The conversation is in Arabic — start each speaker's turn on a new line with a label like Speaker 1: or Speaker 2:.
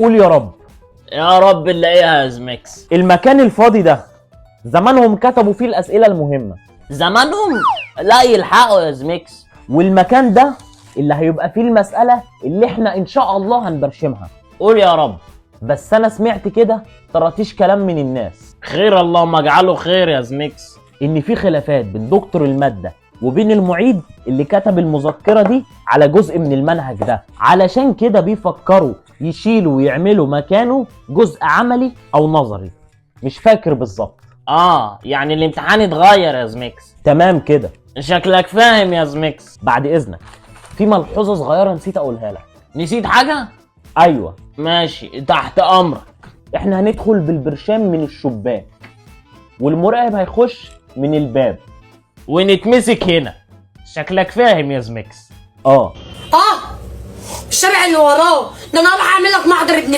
Speaker 1: قول يا رب.
Speaker 2: يا رب نلاقيها يا زميكس.
Speaker 1: المكان الفاضي ده زمانهم كتبوا فيه الأسئلة المهمة.
Speaker 2: زمانهم؟ لا يلحقوا يا زميكس.
Speaker 1: والمكان ده اللي هيبقى فيه المسألة اللي احنا ان شاء الله هنبرشمها.
Speaker 2: قول يا رب.
Speaker 1: بس انا سمعت كده طرطيش كلام من الناس
Speaker 2: خير، اللهم اجعله خير يا زميكس.
Speaker 1: ان في خلافات بين دكتور المادة وبين المعيد اللي كتب المذكرة دي على جزء من المنهج ده، علشان كده بيفكروا يشيلوا ويعملوا مكانه جزء عملي او نظري، مش فاكر بالظبط.
Speaker 2: يعني الامتحان اتغير يا زميكس.
Speaker 1: تمام كده.
Speaker 2: شكلك فاهم يا زميكس.
Speaker 1: بعد اذنك، في ملحوظة صغيرة نسيت اقولها لك.
Speaker 2: نسيت حاجة؟
Speaker 1: ايوه،
Speaker 2: ماشي تحت امرك.
Speaker 1: احنا هندخل بالبرشام من الشباك والمراقب هيخش من الباب
Speaker 2: ونتمسك هنا. شكلك فاهم يا زميكس.
Speaker 3: الشارع اللي وراه ده انا راح اعمل لك محضر ابن